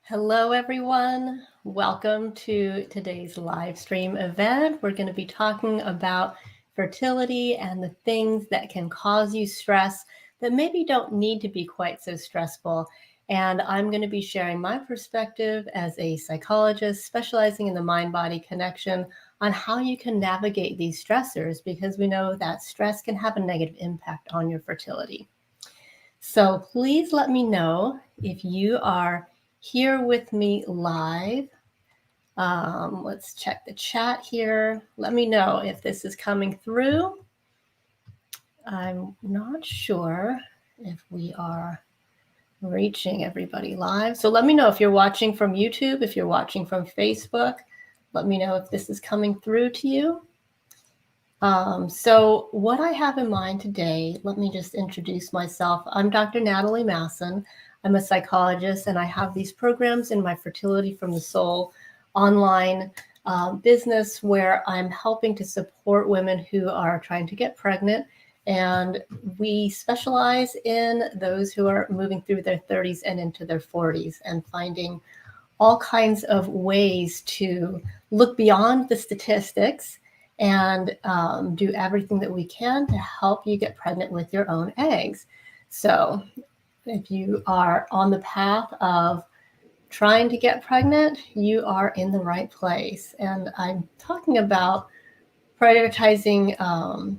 Hello, everyone. Welcome to today's live stream event. We're going to be talking about fertility and the things that can cause you stress that maybe don't need to be quite so stressful. And I'm going to be sharing my perspective as a psychologist specializing in the mind-body connection on how you can navigate these stressors, because we know that stress can have a negative impact on your fertility. So please let me know if you are here with me live. Let's check the chat here. Let me know if this is coming through. I'm not sure if we are reaching everybody live. So let me know if you're watching from YouTube, if you're watching from Facebook. Let me know if this is coming through to you. So what I have in mind today, let me just introduce myself. I'm Dr. Natalie Masson. I'm a psychologist, and I have these programs in my Fertility from the Soul online business where I'm helping to support women who are trying to get pregnant. And we specialize in those who are moving through their 30s and into their 40s and finding all kinds of ways to look beyond the statistics and do everything that we can to help you get pregnant with your own eggs. So if you are on the path of trying to get pregnant, you are in the right place. And I'm talking about prioritizing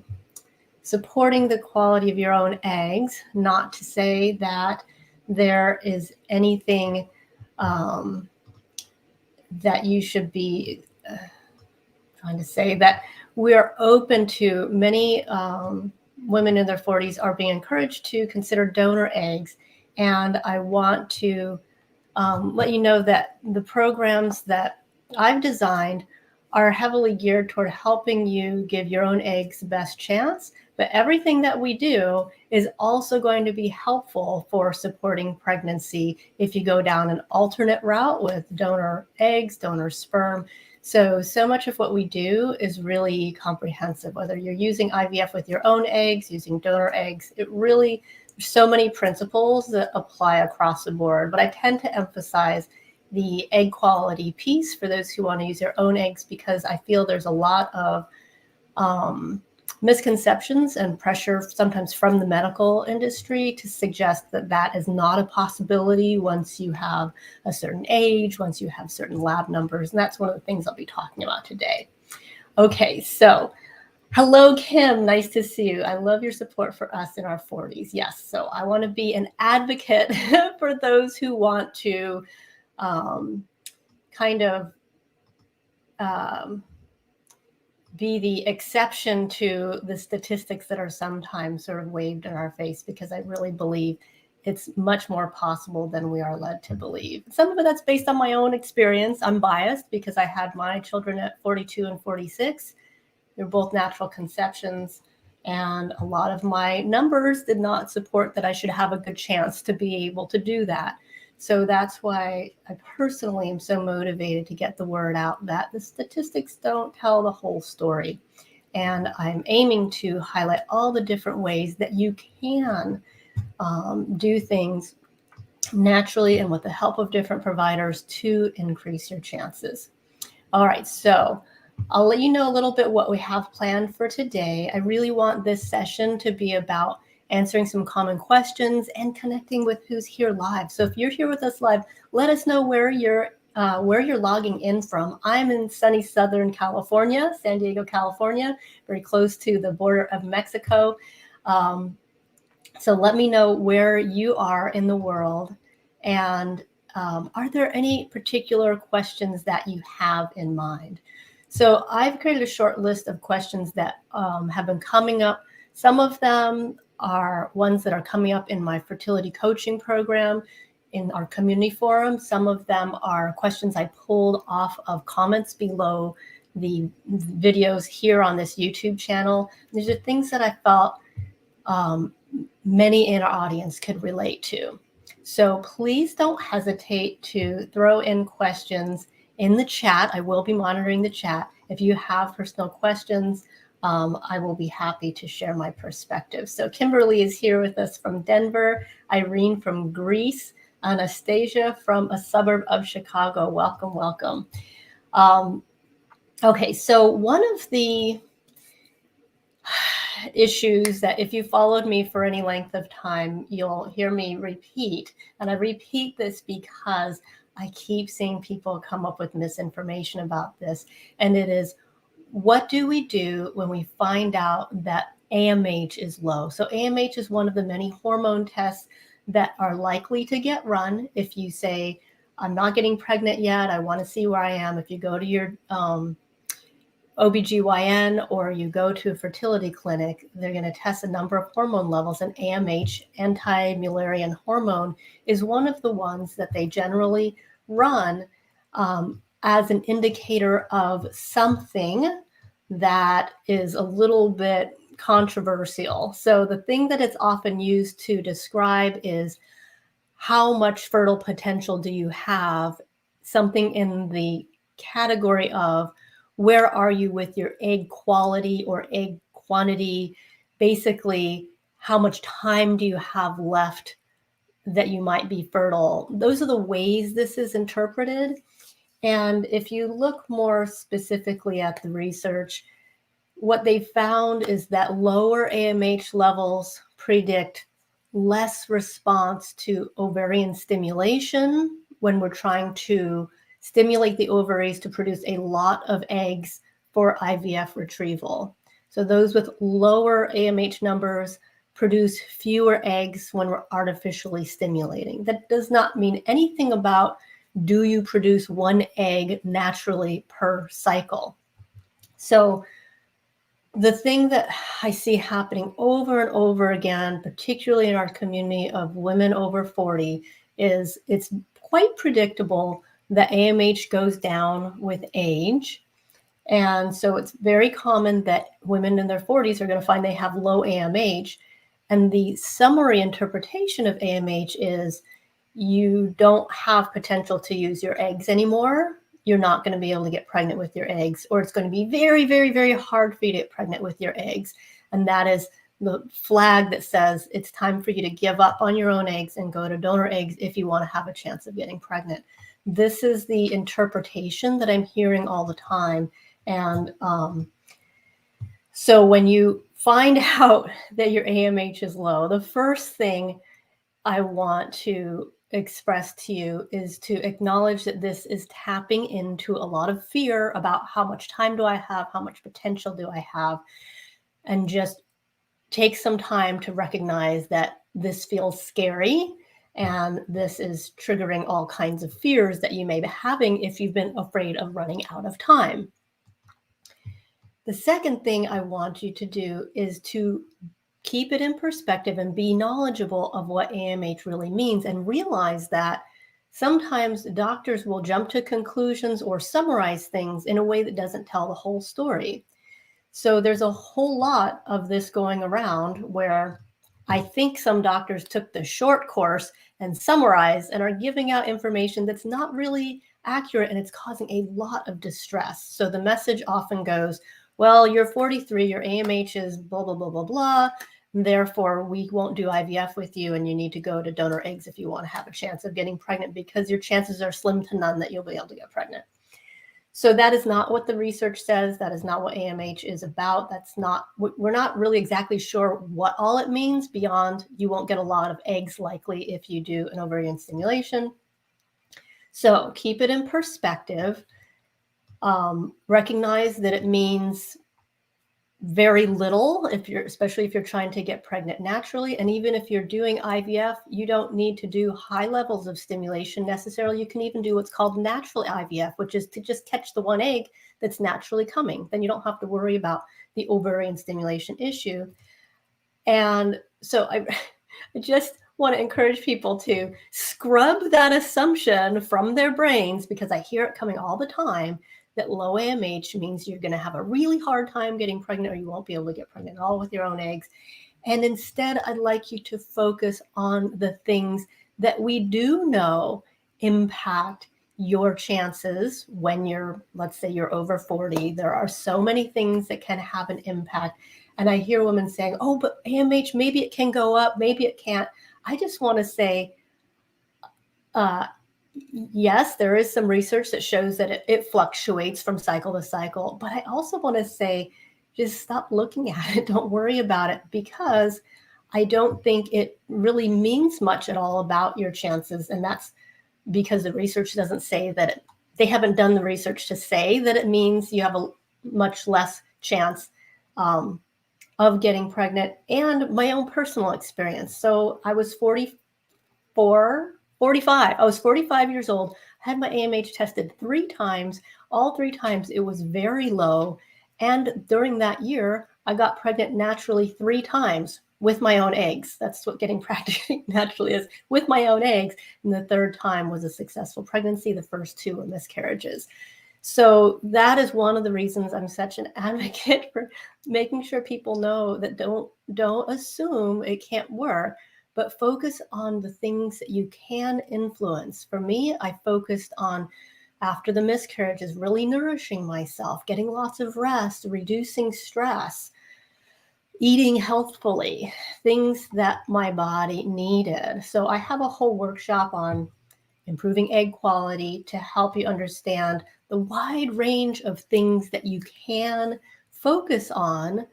supporting the quality of your own eggs, not to say that there is anything that you should be trying to say that we are open to. Many women in their 40s are being encouraged to consider donor eggs. And I want to let you know that the programs that I've designed are heavily geared toward helping you give your own eggs the best chance. But everything that we do is also going to be helpful for supporting pregnancy if you go down an alternate route with donor eggs, donor sperm. So much of what we do is really comprehensive, whether you're using IVF with your own eggs, using donor eggs. There's so many principles that apply across the board, but I tend to emphasize the egg quality piece for those who want to use their own eggs, because I feel there's a lot of misconceptions and pressure sometimes from the medical industry to suggest that that is not a possibility once you have a certain age, once you have certain lab numbers. And that's one of the things I'll be talking about today. Okay, so hello, Kim. Nice to see you. I love your support for us in our 40s. Yes, so I want to be an advocate for those who want to kind of be the exception to the statistics that are sometimes sort of waved in our face, because I really believe it's much more possible than we are led to believe. Some of it that's based on my own experience. I'm biased because I had my children at 42 and 46. They're both natural conceptions, and a lot of my numbers did not support that I should have a good chance to be able to do that. So that's why I personally am so motivated to get the word out that the statistics don't tell the whole story. And I'm aiming to highlight all the different ways that you can do things naturally and with the help of different providers to increase your chances. All right, so I'll let you know a little bit what we have planned for today. I really want this session to be about answering some common questions and connecting with who's here live. So if you're here with us live, let us know where you're logging in from. I'm in sunny Southern California, San Diego, California, very close to the border of Mexico. So let me know where you are in the world, and are there any particular questions that you have in mind? So I've created a short list of questions that have been coming up. Some of them are ones that are coming up in my fertility coaching program, in our community forum. Some of them are questions I pulled off of comments below the videos here on this YouTube channel. These are things that I felt many in our audience could relate to. So please don't hesitate to throw in questions in the chat. I will be monitoring the chat. If you have personal questions, I will be happy to share my perspective. So Kimberly is here with us from Denver, Irene from Greece, Anastasia from a suburb of Chicago. Welcome, welcome. Okay, so one of the issues that if you followed me for any length of time, you'll hear me repeat. And I repeat this because I keep seeing people come up with misinformation about this. And it is, what do we do when we find out that AMH is low? So AMH is one of the many hormone tests that are likely to get run if you say, I'm not getting pregnant yet, I want to see where I am. If you go to your OBGYN or you go to a fertility clinic, they're going to test a number of hormone levels, and AMH, anti-Mullerian hormone, is one of the ones that they generally run as an indicator of something that is a little bit controversial. So the thing that it's often used to describe is how much fertile potential do you have, something in the category of where are you with your egg quality or egg quantity, basically how much time do you have left that you might be fertile. Those are the ways this is interpreted. And if you look more specifically at the research, what they found is that lower AMH levels predict less response to ovarian stimulation when we're trying to stimulate the ovaries to produce a lot of eggs for IVF retrieval. So those with lower AMH numbers produce fewer eggs when we're artificially stimulating. That does not mean anything about do you produce one egg naturally per cycle. So the thing that I see happening over and over again, particularly in our community of women over 40, is it's quite predictable that AMH goes down with age. And so it's very common that women in their 40s are going to find they have low AMH. And the summary interpretation of AMH is you don't have potential to use your eggs anymore. You're not going to be able to get pregnant with your eggs, or it's going to be very, very, very hard for you to get pregnant with your eggs. And that is the flag that says it's time for you to give up on your own eggs and go to donor eggs if you want to have a chance of getting pregnant. This is the interpretation that I'm hearing all the time. And so when you find out that your AMH is low, the first thing I want to express to you is to acknowledge that this is tapping into a lot of fear about how much time do I have, how much potential do I have, and just take some time to recognize that this feels scary and this is triggering all kinds of fears that you may be having if you've been afraid of running out of time. The second thing I want you to do is to keep it in perspective and be knowledgeable of what AMH really means, and realize that sometimes doctors will jump to conclusions or summarize things in a way that doesn't tell the whole story. So there's a whole lot of this going around where I think some doctors took the short course and summarized and are giving out information that's not really accurate, and it's causing a lot of distress. So the message often goes, well, you're 43, your AMH is blah, blah, blah, blah, blah. Therefore, we won't do IVF with you, and you need to go to donor eggs if you want to have a chance of getting pregnant, because your chances are slim to none that you'll be able to get pregnant. So that is not what the research says. That is not what AMH is about. We're not really exactly sure what all it means beyond you won't get a lot of eggs likely if you do an ovarian stimulation. So keep it in perspective. Recognize that it means very little, especially if you're trying to get pregnant naturally. And even if you're doing IVF, you don't need to do high levels of stimulation necessarily. You can even do what's called natural IVF, which is to just catch the one egg that's naturally coming. Then you don't have to worry about the ovarian stimulation issue. And so I just want to encourage people to scrub that assumption from their brains, because I hear it coming all the time, that low AMH means you're going to have a really hard time getting pregnant, or you won't be able to get pregnant at all with your own eggs. And instead, I'd like you to focus on the things that we do know impact your chances when let's say you're over 40. There are so many things that can have an impact. And I hear women saying, oh, but AMH, maybe it can go up, maybe it can't. I just want to say, Uh, yes, there is some research that shows that it fluctuates from cycle to cycle. But I also want to say, just stop looking at it. Don't worry about it, because I don't think it really means much at all about your chances. And that's because the research doesn't say that they haven't done the research to say that it means you have a much less chance of getting pregnant. And my own personal experience. So I was 45. I was 45 years old. I had my AMH tested 3 times. All 3 times it was very low. And during that year, I got pregnant naturally 3 times with my own eggs. That's what getting pregnant naturally is, with my own eggs. And the 3rd time was a successful pregnancy. The first 2 were miscarriages. So that is one of the reasons I'm such an advocate for making sure people know that don't assume it can't work, but focus on the things that you can influence. For me, I focused on, after the miscarriages, really nourishing myself, getting lots of rest, reducing stress, eating healthfully, things that my body needed. So I have a whole workshop on improving egg quality to help you understand the wide range of things that you can focus on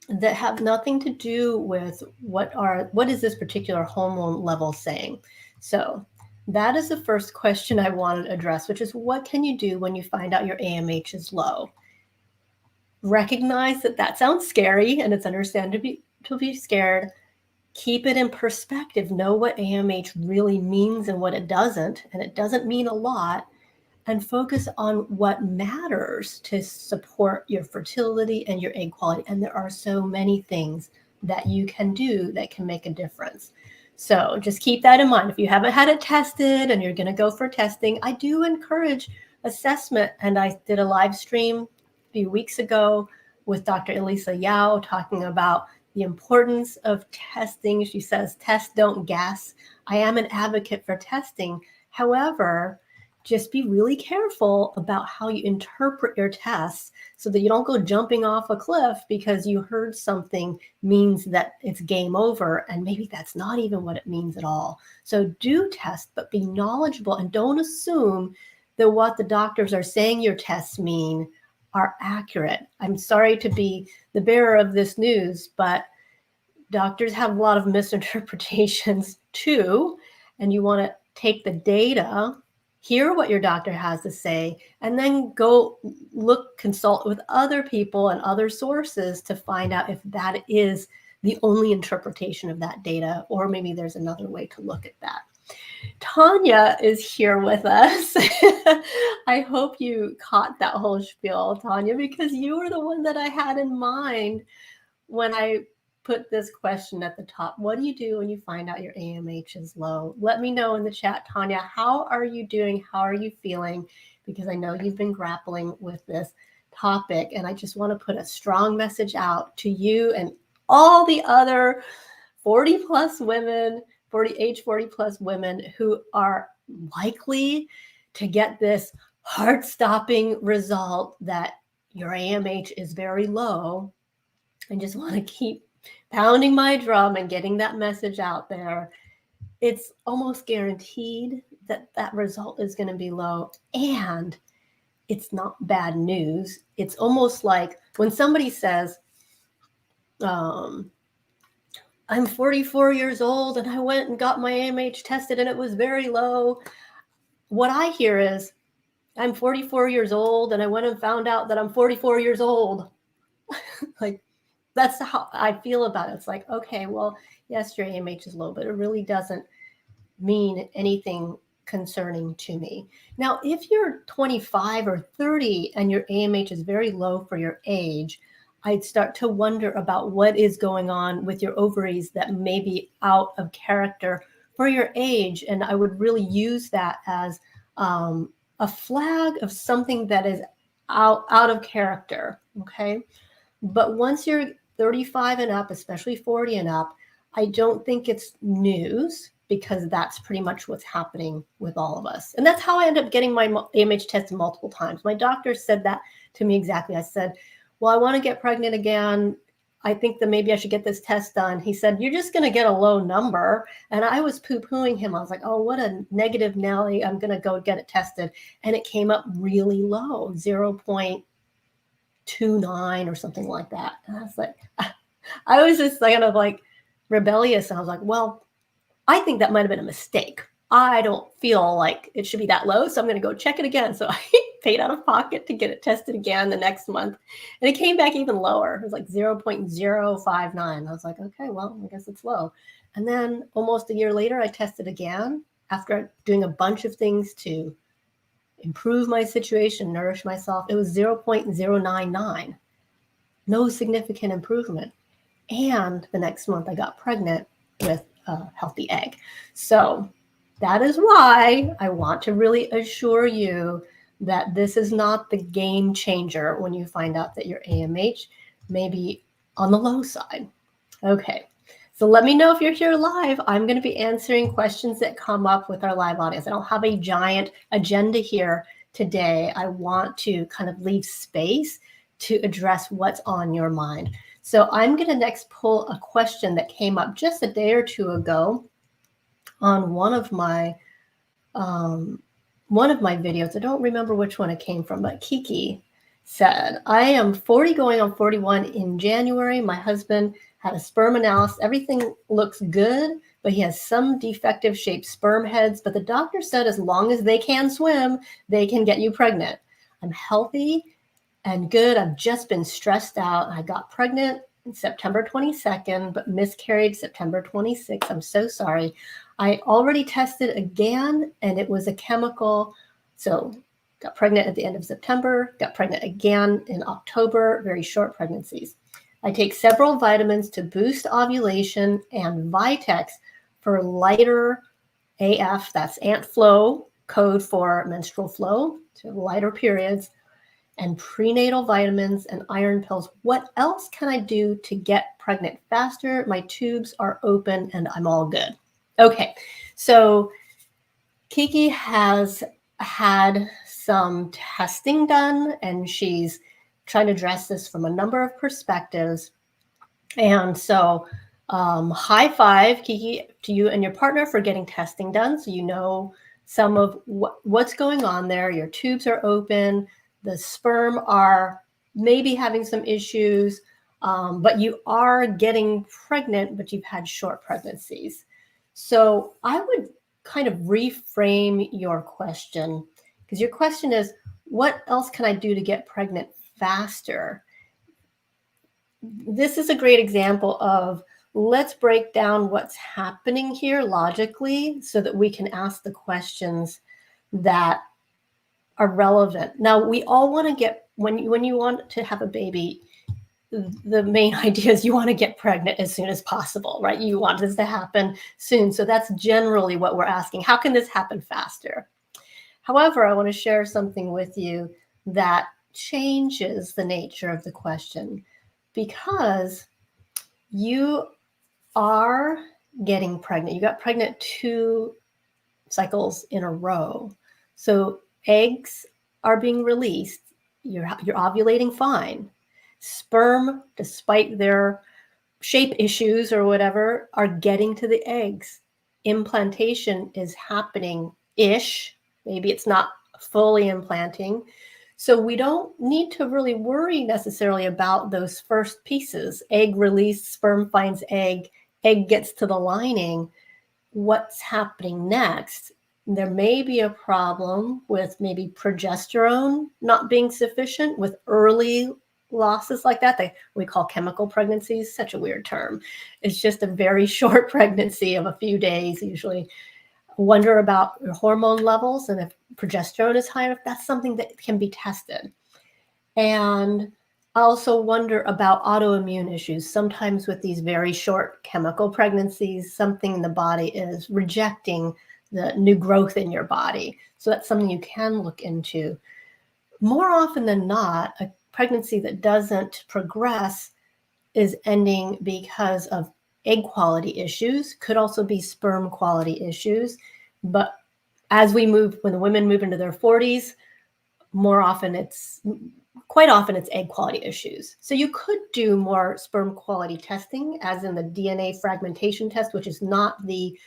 that have nothing to do with what is this particular hormone level saying. So that is the first question I wanted to address, which is, what can you do when you find out your AMH is low? Recognize that sounds scary, and it's understandable to be scared. Keep it in perspective. Know what AMH really means and what it doesn't. And it doesn't mean a lot. And focus on what matters to support your fertility and your egg quality. And there are so many things that you can do that can make a difference. So just keep that in mind. If you haven't had it tested and you're going to go for testing, I do encourage assessment. And I did a live stream a few weeks ago with Dr. Elisa Yao talking about the importance of testing. She says, test, don't guess. I am an advocate for testing. However, just be really careful about how you interpret your tests so that you don't go jumping off a cliff because you heard something means that it's game over, and maybe that's not even what it means at all. So do test, but be knowledgeable, and don't assume that what the doctors are saying your tests mean are accurate. I'm sorry to be the bearer of this news, but doctors have a lot of misinterpretations too, and you want to take the data, hear what your doctor has to say, and then go consult with other people and other sources to find out if that is the only interpretation of that data, or maybe there's another way to look at that. Tanya is here with us. I hope you caught that whole spiel, Tanya, because you were the one that I had in mind when I put this question at the top. What do you do when you find out your AMH is low? Let me know in the chat, Tanya. How are you doing? How are you feeling? Because I know you've been grappling with this topic, and I just want to put a strong message out to you and all the other 40 plus women, age 40 plus women who are likely to get this heart-stopping result that your AMH is very low. I just want to keep pounding my drum and getting that message out there. It's almost guaranteed that that result is going to be low, and it's not bad news. It's almost like when somebody says, I'm 44 years old and I went and got my AMH tested and it was very low. What I hear is, I'm 44 years old and I went and found out that I'm 44 years old. Like, that's how I feel about it. It's like, okay, well, yes, your AMH is low, but it really doesn't mean anything concerning to me. Now, if you're 25 or 30 and your AMH is very low for your age, I'd start to wonder about what is going on with your ovaries that may be out of character for your age. And I would really use that as a flag of something that is out of character, okay? But once you're 35 and up, especially 40 and up, I don't think it's news, because that's pretty much what's happening with all of us. And that's how I ended up getting my AMH tested multiple times. My doctor said that to me exactly. I said, well, I want to get pregnant again. I think that maybe I should get this test done. He said, you're just going to get a low number. And I was poo-pooing him. I was like, oh, what a negative Nelly. I'm going to go get it tested. And it came up really low, 0.29 or something like that. And I was like, I was just kind of like rebellious. And I was like, well, I think that might have been a mistake. I don't feel like it should be that low, so I'm going to go check it again. So I paid out of pocket to get it tested again the next month. And it came back even lower. It was like 0.059. I was like, okay, well, I guess it's low. And then almost a year later, I tested again after doing a bunch of things to improve my situation, nourish myself. It was 0.099. No significant improvement. And the next month, I got pregnant with a healthy egg. So that is why I want to really assure you that this is not the game changer when you find out that your AMH may be on the low side. Okay, so let me know if you're here live. I'm going to be answering questions that come up with our live audience. I don't have a giant agenda here today. I want to kind of leave space to address what's on your mind. So I'm going to next pull a question that came up just a day or two ago on one of my videos. I don't remember which one it came from, but Kiki said, I am 40 going on 41 in January. My husband had a sperm analysis. Everything looks good, but he has some defective shaped sperm heads. But the doctor said as long as they can swim, they can get you pregnant. I'm healthy and good. I've just been stressed out. I got pregnant September 22nd, but miscarried September 26th. I'm so sorry. I already tested again, and it was a chemical. So got pregnant at the end of September, got pregnant again in October, very short pregnancies. I take several vitamins to boost ovulation and Vitex for lighter AF, that's Ant Flow, code for menstrual flow, so lighter periods, and prenatal vitamins and iron pills. What else can I do to get pregnant faster? My tubes are open and I'm all good. Okay, so Kiki has had some testing done and she's trying to address this from a number of perspectives. And so high five, Kiki, to you and your partner for getting testing done. So you know some of what's going on there. Your tubes are open. The sperm are maybe having some issues, but you are getting pregnant, but you've had short pregnancies. So I would kind of reframe your question, because your question is, what else can I do to get pregnant faster? This is a great example of, let's break down what's happening here logically so that we can ask the questions that are relevant. Now, we all want to get, when you want to have a baby, the main idea is you want to get pregnant as soon as possible, right? You want this to happen soon. So that's generally what we're asking. How can this happen faster? However, I want to share something with you that changes the nature of the question, because you are getting pregnant. You got pregnant 2 cycles in a row. So eggs are being released. You're ovulating fine. Sperm, despite their shape issues or whatever, are getting to the eggs. Implantation is happening-ish. Maybe it's not fully implanting. So we don't need to really worry necessarily about those first pieces. Egg release, sperm finds egg, egg gets to the lining. What's happening next? There may be a problem with maybe progesterone not being sufficient with early losses like that. We call chemical pregnancies, such a weird term. It's just a very short pregnancy of a few days, usually. Wonder about your hormone levels, and if progesterone is high enough, that's something that can be tested. And I also wonder about autoimmune issues. Sometimes with these very short chemical pregnancies, something in the body is rejecting the new growth in your body. So that's something you can look into. More often than not, a pregnancy that doesn't progress is ending because of egg quality issues, could also be sperm quality issues. But as when the women move into their 40s, more often it's quite often it's egg quality issues. So you could do more sperm quality testing, as in the DNA fragmentation test, which is not the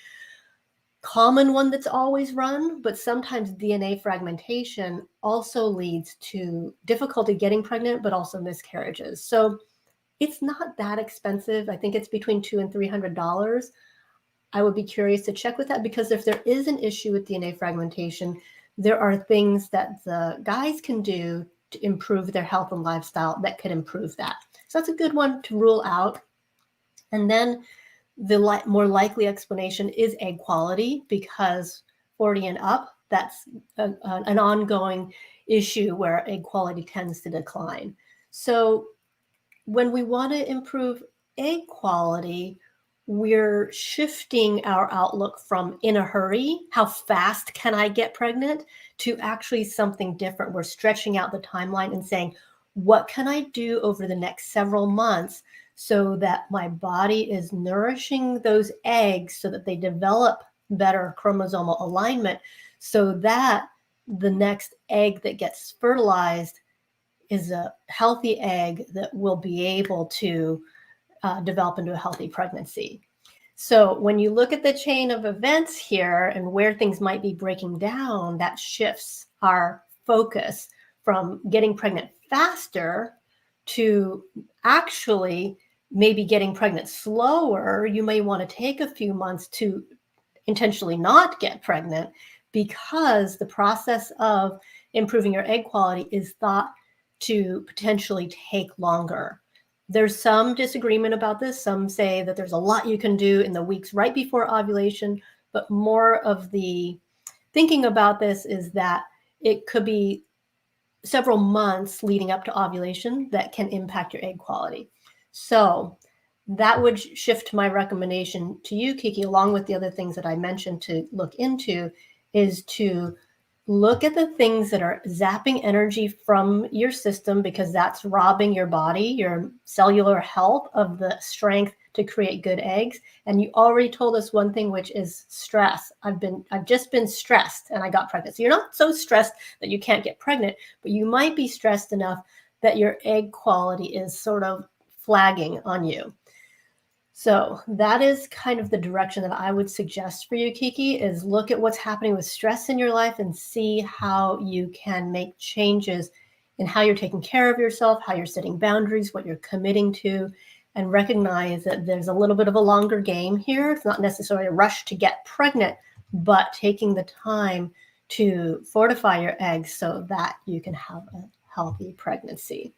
common one that's always run, but sometimes DNA fragmentation also leads to difficulty getting pregnant, but also miscarriages. So it's not that expensive. I think it's between $200 and $300. I would be curious to check with that, because if there is an issue with DNA fragmentation, there are things that the guys can do to improve their health and lifestyle that could improve that. So that's a good one to rule out. And then the more likely explanation is egg quality, because 40 and up, that's an ongoing issue where egg quality tends to decline. So when we want to improve egg quality, we're shifting our outlook from in a hurry, how fast can I get pregnant, to actually something different. We're stretching out the timeline and saying, what can I do over the next several months so that my body is nourishing those eggs so that they develop better chromosomal alignment, so that the next egg that gets fertilized is a healthy egg that will be able to develop into a healthy pregnancy. So when you look at the chain of events here and where things might be breaking down, that shifts our focus from getting pregnant faster to actually maybe getting pregnant slower. You may want to take a few months to intentionally not get pregnant, because the process of improving your egg quality is thought to potentially take longer. There's some disagreement about this. Some say that there's a lot you can do in the weeks right before ovulation, but more of the thinking about this is that it could be several months leading up to ovulation that can impact your egg quality. So that would shift my recommendation to you, Kiki, along with the other things that I mentioned to look into, is to look at the things that are zapping energy from your system, because that's robbing your body, your cellular health, of the strength to create good eggs. And you already told us one thing, which is stress. I've just been stressed and I got pregnant. So you're not so stressed that you can't get pregnant, but you might be stressed enough that your egg quality is sort of flagging on you. So that is kind of the direction that I would suggest for you, Kiki, is look at what's happening with stress in your life and see how you can make changes in how you're taking care of yourself, how you're setting boundaries, what you're committing to, and recognize that there's a little bit of a longer game here. It's not necessarily a rush to get pregnant, but taking the time to fortify your eggs so that you can have a healthy pregnancy.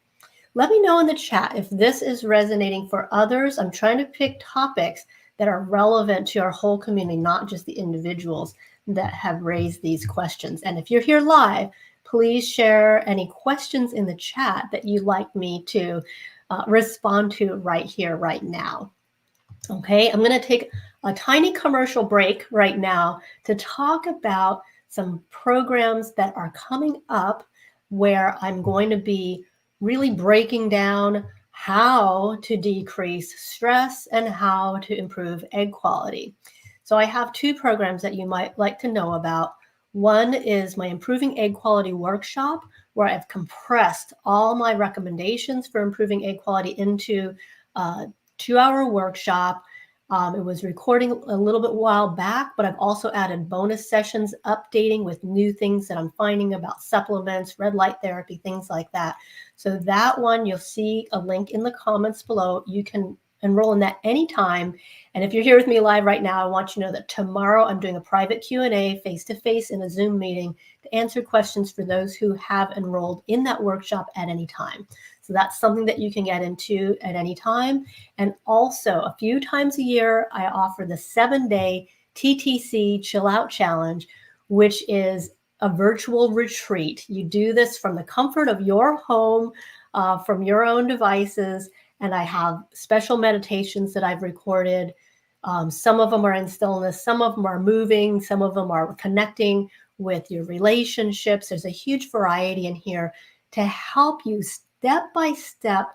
Let me know in the chat if this is resonating for others. I'm trying to pick topics that are relevant to our whole community, not just the individuals that have raised these questions. And if you're here live, please share any questions in the chat that you'd like me to respond to right here, right now. Okay, I'm going to take a tiny commercial break right now to talk about some programs that are coming up where I'm going to be really breaking down how to decrease stress and how to improve egg quality. So I have two programs that you might like to know about. One is my Improving Egg Quality Workshop, where I've compressed all my recommendations for improving egg quality into a 2-hour workshop. It was recording a little bit while back, but I've also added bonus sessions updating with new things that I'm finding about supplements, red light therapy, things like that. So that one, you'll see a link in the comments below. You can enroll in that anytime. And if you're here with me live right now, I want you to know that tomorrow I'm doing a private Q&A face-to-face in a Zoom meeting to answer questions for those who have enrolled in that workshop at any time. So that's something that you can get into at any time. And also a few times a year, I offer the 7-day TTC Chill Out Challenge, which is a virtual retreat. You do this from the comfort of your home, from your own devices. And I have special meditations that I've recorded. Some of them are in stillness, some of them are moving, some of them are connecting with your relationships. There's a huge variety in here to help you step by step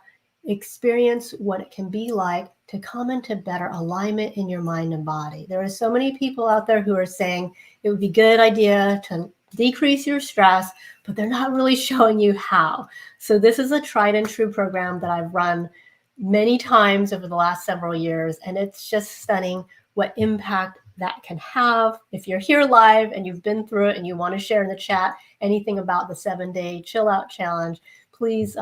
experience what it can be like to come into better alignment in your mind and body. There are so many people out there who are saying it would be a good idea to decrease your stress, but they're not really showing you how. So this is a tried and true program that I've run many times over the last several years, and it's just stunning what impact that can have. If you're here live and you've been through it and you want to share in the chat anything about the 7-day chill out challenge, please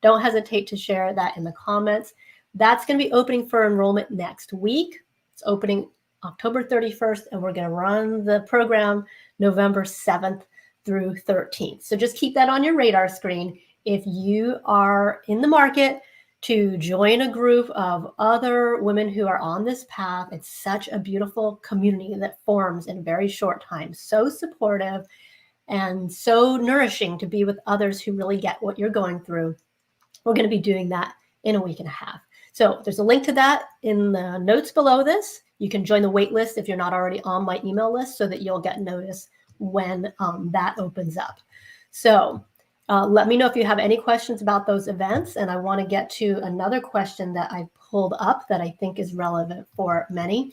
don't hesitate to share that in the comments. That's going to be opening for enrollment next week. It's opening October 31st, and we're going to run the program November 7th through 13th. So just keep that on your radar screen. If you are in the market to join a group of other women who are on this path, it's such a beautiful community that forms in a very short time. So supportive and so nourishing to be with others who really get what you're going through. We're going to be doing that in a week and a half. So there's a link to that in the notes below this. You can join the wait list if you're not already on my email list so that you'll get notice when that opens up. So let me know if you have any questions about those events. And I want to get to another question that I pulled up that I think is relevant for many.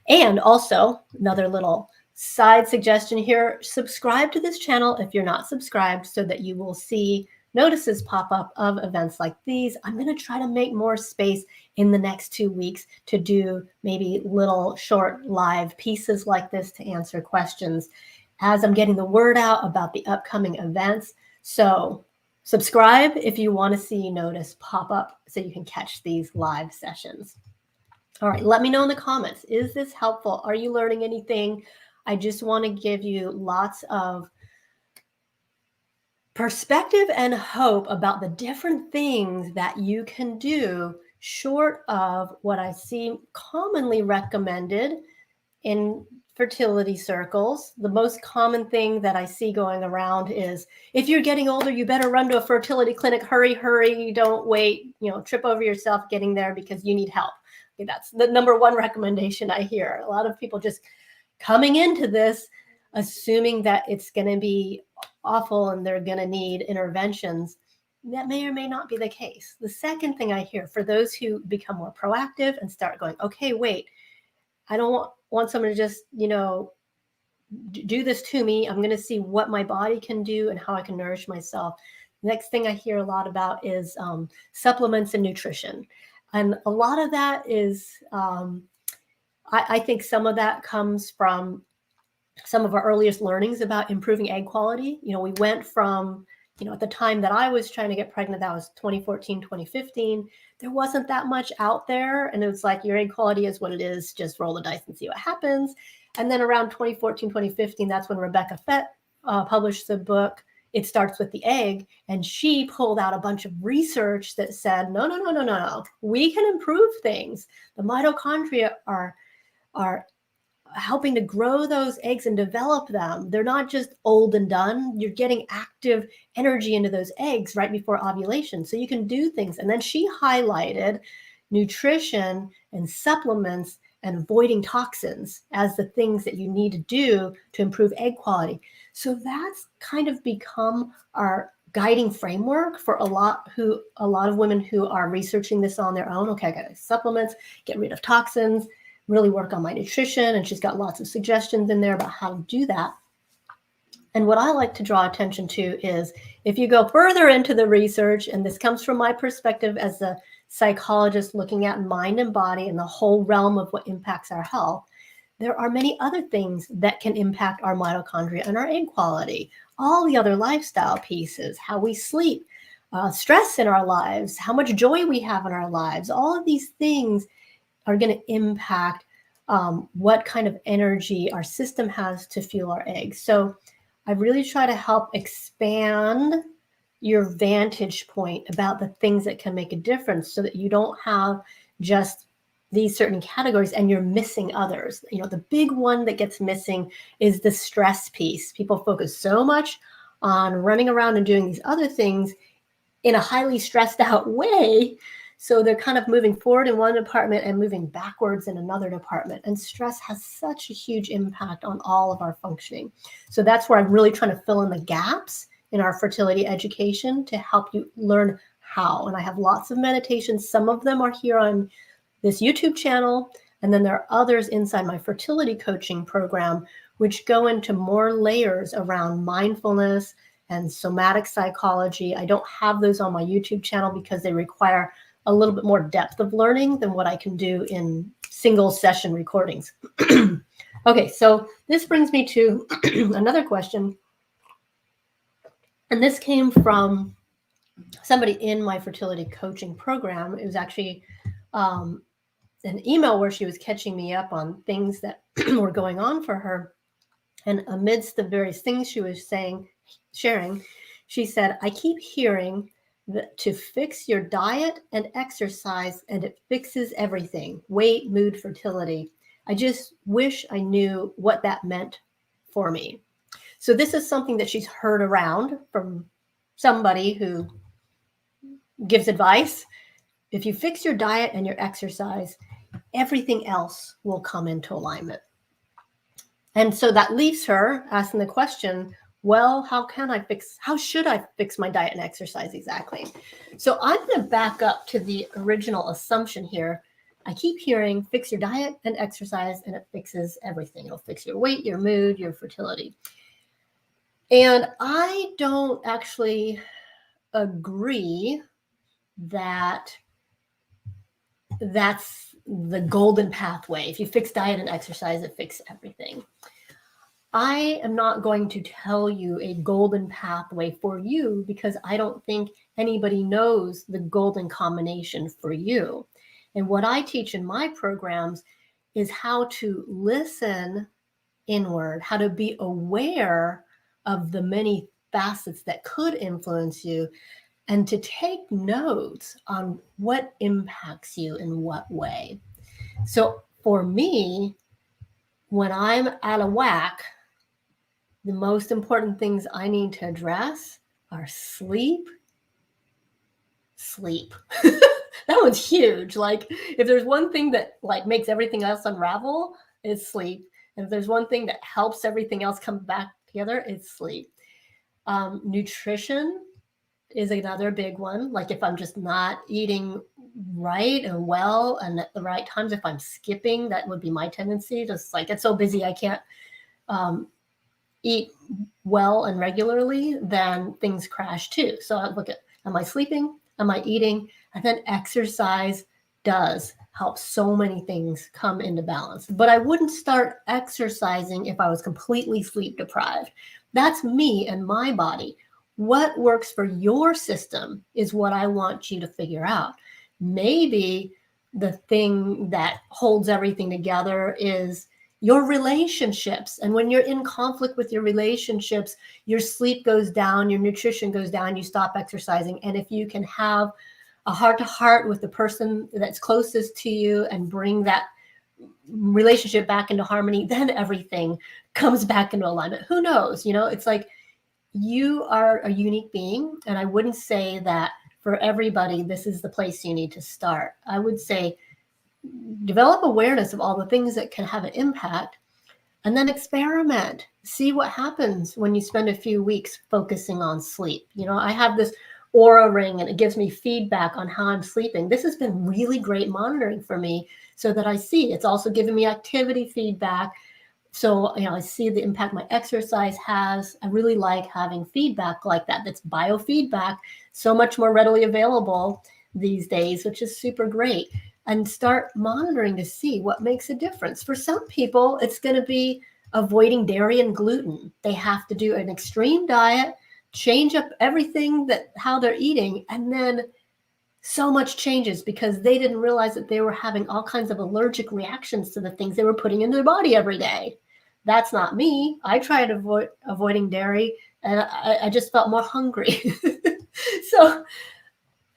And also another little side suggestion here, subscribe to this channel if you're not subscribed so that you will see notices pop up of events like these. I'm going to try to make more space in the next 2 weeks to do maybe little short live pieces like this to answer questions as I'm getting the word out about the upcoming events. So subscribe if you want to see notice pop up so you can catch these live sessions. All right, let me know in the comments. Is this helpful? Are you learning anything? I just want to give you lots of perspective and hope about the different things that you can do short of what I see commonly recommended in fertility circles. The most common thing that I see going around is, if you're getting older, you better run to a fertility clinic. Hurry, hurry, don't wait, trip over yourself getting there because you need help. Okay, that's the number one recommendation I hear. A lot of people just coming into this assuming that it's going to be awful and they're going to need interventions. That may or may not be the case. The second thing I hear, for those who become more proactive and start going, okay, wait, I don't want someone to just, do this to me. I'm going to see what my body can do and how I can nourish myself. Next thing I hear a lot about is supplements and nutrition. And a lot of that is, I think some of that comes from some of our earliest learnings about improving egg quality. We went from, at the time that I was trying to get pregnant, that was 2014, 2015, there wasn't that much out there. And it was like, your egg quality is what it is, just roll the dice and see what happens. And then around 2014, 2015, that's when Rebecca Fett published the book, It Starts with the Egg. And she pulled out a bunch of research that said, no, we can improve things. The mitochondria are helping to grow those eggs and develop them. They're not just old and done. You're getting active energy into those eggs right before ovulation. So you can do things. And then she highlighted nutrition and supplements and avoiding toxins as the things that you need to do to improve egg quality. So that's kind of become our guiding framework for a lot of women who are researching this on their own. Okay, I got supplements, get rid of toxins, really work on my nutrition. And she's got lots of suggestions in there about how to do that. And what I like to draw attention to is, if you go further into the research, and this comes from my perspective as a psychologist looking at mind and body and the whole realm of what impacts our health, there are many other things that can impact our mitochondria and our egg quality. All the other lifestyle pieces, how we sleep, stress in our lives, how much joy we have in our lives, all of these things are going to impact what kind of energy our system has to fuel our eggs. So I really try to help expand your vantage point about the things that can make a difference so that you don't have just these certain categories and you're missing others. The big one that gets missing is the stress piece. People focus so much on running around and doing these other things in a highly stressed out way. So they're kind of moving forward in one department and moving backwards in another department. And stress has such a huge impact on all of our functioning. So that's where I'm really trying to fill in the gaps in our fertility education to help you learn how. And I have lots of meditations. Some of them are here on this YouTube channel. And then there are others inside my fertility coaching program which go into more layers around mindfulness and somatic psychology. I don't have those on my YouTube channel because they require a little bit more depth of learning than what I can do in single session recordings. Okay, so this brings me to another question. And this came from somebody in my fertility coaching program. It was actually an email where she was catching me up on things that were going on for her. And amidst the various things she was sharing, she said, I keep hearing that to fix your diet and exercise and it fixes everything, weight, mood, fertility. I just wish I knew what that meant for me. So this is something that she's heard around from somebody who gives advice. If you fix your diet and your exercise, everything else will come into alignment. And so that leaves her asking the question, well, how should I fix my diet and exercise exactly? So I'm going to back up to the original assumption here. I keep hearing fix your diet and exercise and it fixes everything. It'll fix your weight, your mood, your fertility. And I don't actually agree that that's the golden pathway. If you fix diet and exercise, it fixes everything. I am not going to tell you a golden pathway for you because I don't think anybody knows the golden combination for you. And what I teach in my programs is how to listen inward, how to be aware of the many facets that could influence you, and to take notes on what impacts you in what way. So for me, when I'm out of whack, the most important things I need to address are sleep. That one's huge. Like if there's one thing that like makes everything else unravel, it's sleep. And if there's one thing that helps everything else come back together, it's sleep. Nutrition is another big one. Like if I'm just not eating right and well and at the right times, if I'm skipping, that would be my tendency. Just like get so busy I can't eat well and regularly, then things crash too. So I look at, am I sleeping? Am I eating? And then exercise does help so many things come into balance. But I wouldn't start exercising if I was completely sleep deprived. That's me and my body. What works for your system is what I want you to figure out. Maybe the thing that holds everything together is your relationships. And when you're in conflict with your relationships, your sleep goes down, your nutrition goes down, you stop exercising. And if you can have a heart-to-heart with the person that's closest to you and bring that relationship back into harmony, then everything comes back into alignment. Who knows? You know, it's like you are a unique being. And I wouldn't say that for everybody, this is the place you need to start. I would say develop awareness of all the things that can have an impact and then experiment. See what happens when you spend a few weeks focusing on sleep. You know, I have this Aura ring and it gives me feedback on how I'm sleeping. This has been really great monitoring for me so that I see. It's also giving me activity feedback. So, you know, I see the impact my exercise has. I really like having feedback like that. That's biofeedback, so much more readily available these days, which is super great. And start monitoring to see what makes a difference. For some people, it's going to be avoiding dairy and gluten. They have to do an extreme diet, change up everything how they're eating, and then so much changes because they didn't realize that they were having all kinds of allergic reactions to the things they were putting into their body every day. That's not me. I tried avoiding dairy and I just felt more hungry. So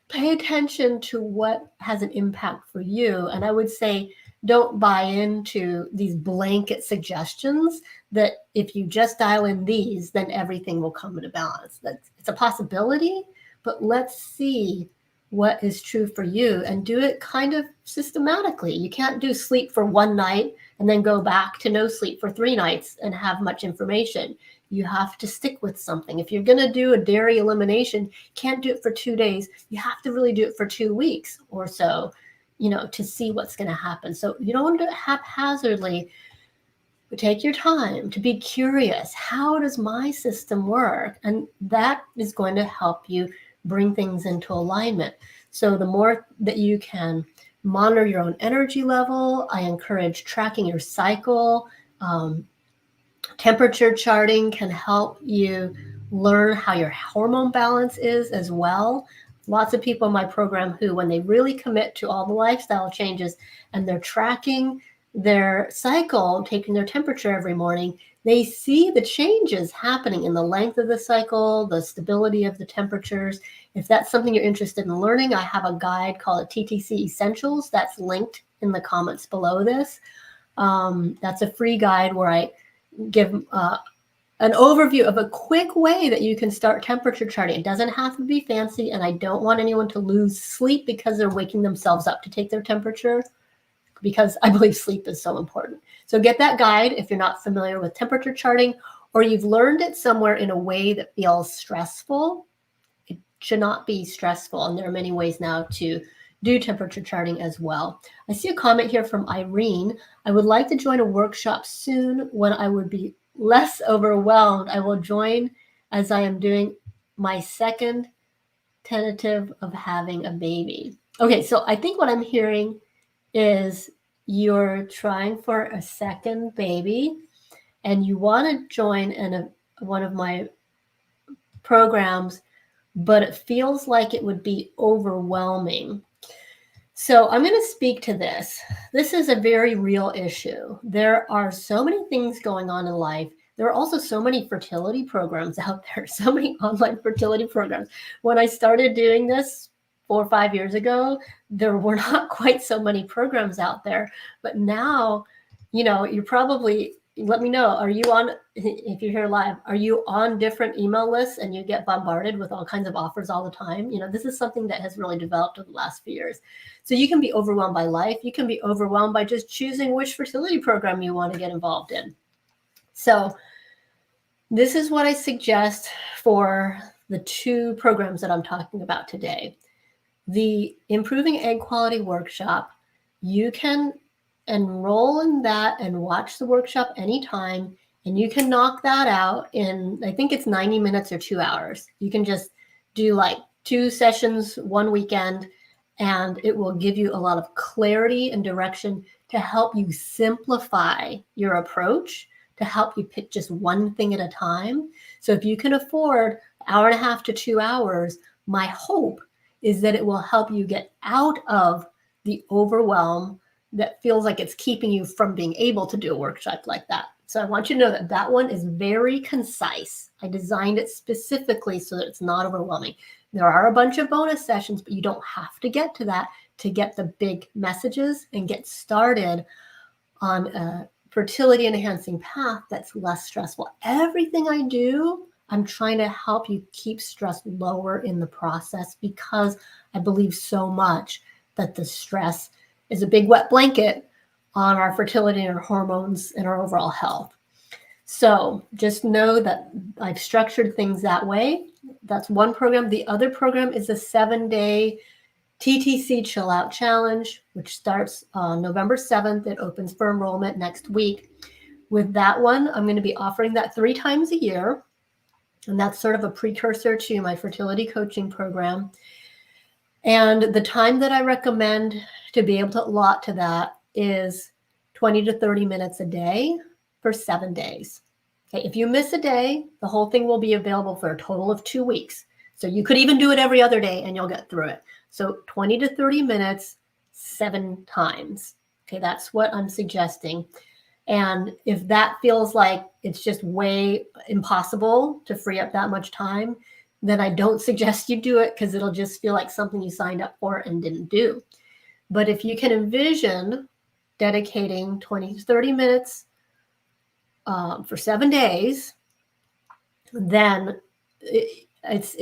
pay attention to what has an impact for you. And I would say, don't buy into these blanket suggestions that if you just dial in these, then everything will come into balance. It's a possibility, but let's see what is true for you and do it kind of systematically. You can't do sleep for one night and then go back to no sleep for 3 nights and have much information. You have to stick with something. If you're going to do a dairy elimination, can't do it for 2 days. You have to really do it for 2 weeks or so, you know, to see what's going to happen. So you don't want to do it haphazardly. Take your time to be curious. How does my system work? And that is going to help you bring things into alignment. So the more that you can monitor your own energy level, I encourage tracking your cycle. Temperature charting can help you learn how your hormone balance is as well. Lots of people in my program who, when they really commit to all the lifestyle changes and they're tracking their cycle, taking their temperature every morning, they see the changes happening in the length of the cycle, the stability of the temperatures. If that's something you're interested in learning, I have a guide called TTC Essentials that's linked in the comments below this. That's a free guide where I give an overview of a quick way that you can start temperature charting. It doesn't have to be fancy, and I don't want anyone to lose sleep because they're waking themselves up to take their temperature, because I believe sleep is so important. So get that guide if you're not familiar with temperature charting, or you've learned it somewhere in a way that feels stressful. It should not be stressful, and there are many ways now to do temperature charting as well. I see a comment here from Irene. I would like to join a workshop soon when I would be less overwhelmed. I will join as I am doing my second tentative of having a baby. Okay, so I think what I'm hearing is you're trying for a second baby and you want to join in one of my programs, but it feels like it would be overwhelming. So I'm going to speak to this. This is a very real issue. There are so many things going on in life. There are also so many fertility programs out there, so many online fertility programs. When I started doing this 4 or 5 years ago, there were not quite so many programs out there. But now, you're probably, let me know, are you on, if you're here live, are you on different email lists and you get bombarded with all kinds of offers all the time? This is something that has really developed over the last few years. So you can be overwhelmed by life. You can be overwhelmed by just choosing which fertility program you want to get involved in. So this is what I suggest for the 2 programs that I'm talking about today. The Improving Egg Quality Workshop, you can enroll in that and watch the workshop anytime, and you can knock that out in, I think it's 90 minutes or 2 hours. You can just do like 2 sessions one weekend, and it will give you a lot of clarity and direction to help you simplify your approach, to help you pick just one thing at a time. So if you can afford 1.5 hours to 2 hours, my hope is that it will help you get out of the overwhelm that feels like it's keeping you from being able to do a workshop like that. So I want you to know that that one is very concise. I designed it specifically so that it's not overwhelming. There are a bunch of bonus sessions, but you don't have to get to that to get the big messages and get started on a fertility enhancing path that's less stressful. Everything I do, I'm trying to help you keep stress lower in the process, because I believe so much that the stress is a big wet blanket on our fertility and our hormones and our overall health. So just know that I've structured things that way. That's one program. The other program is a 7-day TTC Chill Out Challenge, which starts on November 7th. It opens for enrollment next week. With that one, I'm going to be offering that 3 times a year. And that's sort of a precursor to my fertility coaching program. And the time that I recommend to be able to allot to that is 20 to 30 minutes a day for 7 days. Okay, if you miss a day, the whole thing will be available for a total of 2 weeks. So you could even do it every other day and you'll get through it. So 20 to 30 minutes, 7 times. Okay, that's what I'm suggesting. And if that feels like it's just way impossible to free up that much time, then I don't suggest you do it, because it'll just feel like something you signed up for and didn't do. But if you can envision dedicating 20 to 30 minutes for 7 days, then it's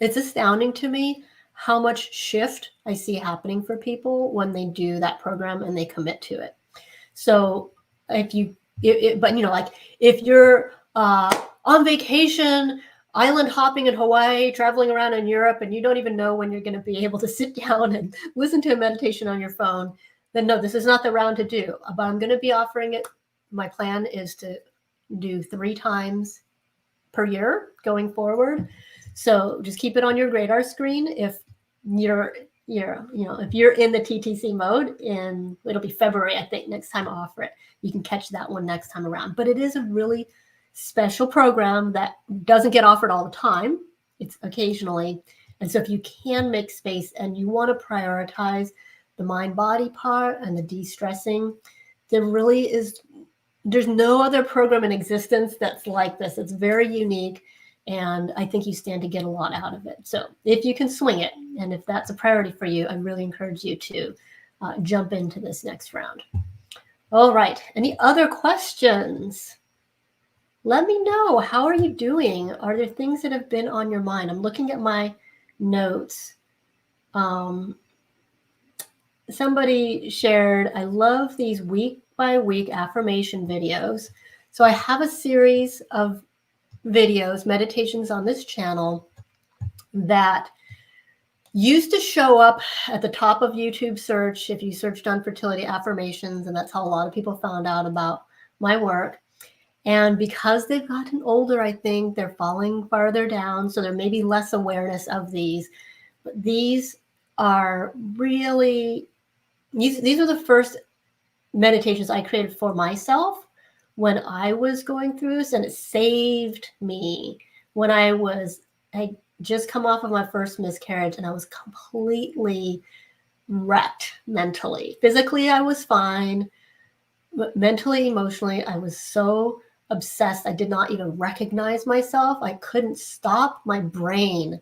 astounding to me how much shift I see happening for people when they do that program and they commit to it. So if you're on vacation, island hopping in Hawaii, traveling around in Europe, and you don't even know when you're going to be able to sit down and listen to a meditation on your phone, then no, this is not the round to do. But I'm going to be offering it my plan is to do 3 times per year going forward. So just keep it on your radar screen. If you're if you're in the TTC mode, and it'll be February, I think, next time I offer it, you can catch that one next time around. But it is a really special program that doesn't get offered all the time. It's occasionally. And so if you can make space and you want to prioritize the mind-body part and the de-stressing, there's no other program in existence that's like this. It's very unique, and I think you stand to get a lot out of it. So if you can swing it, and if that's a priority for you, I really encourage you to jump into this next round. All right. Any other questions? Let me know. How are you doing? Are there things that have been on your mind? I'm looking at my notes. Somebody shared, I love these week-by-week affirmation videos. So I have a series of videos, meditations on this channel that used to show up at the top of YouTube search if you searched on fertility affirmations, and that's how a lot of people found out about my work. And because they've gotten older, I think they're falling farther down, so there may be less awareness of these. But these are really, these are the first meditations I created for myself when I was going through this, and it saved me when I just come off of my first miscarriage, and I was completely wrecked mentally. Physically, I was fine, but mentally, emotionally, I was so obsessed. I did not even recognize myself. I couldn't stop my brain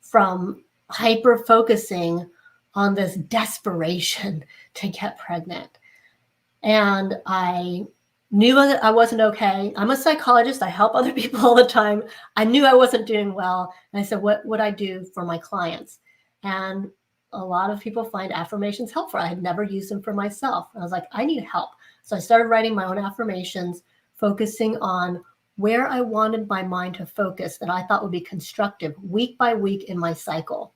from hyper-focusing on this desperation to get pregnant. And I knew that I wasn't okay. I'm a psychologist. I help other people all the time. I knew I wasn't doing well. And I said, what would I do for my clients? And a lot of people find affirmations helpful. I had never used them for myself. I was like, I need help. So I started writing my own affirmations, focusing on where I wanted my mind to focus that I thought would be constructive week by week in my cycle.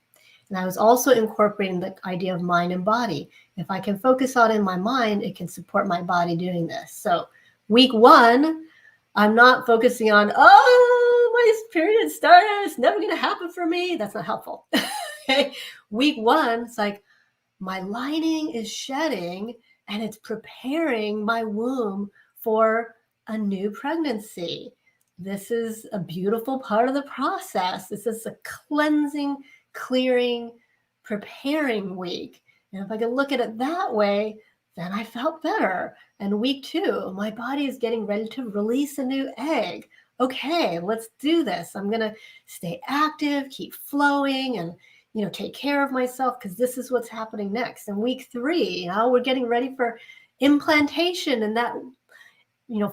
And I was also incorporating the idea of mind and body. If I can focus on it in my mind, it can support my body doing this. So week 1, I'm not focusing on, oh, my period started, it's never going to happen for me. That's not helpful. Okay. Week 1, it's like my lining is shedding and it's preparing my womb for a new pregnancy. This is a beautiful part of the process. This is a cleansing, clearing, preparing week. And if I could look at it that way, then I felt better. And week 2, my body is getting ready to release a new egg. Okay, let's do this. I'm going to stay active, keep flowing, and take care of myself because this is what's happening next. And week 3, we're getting ready for implantation, and that I'm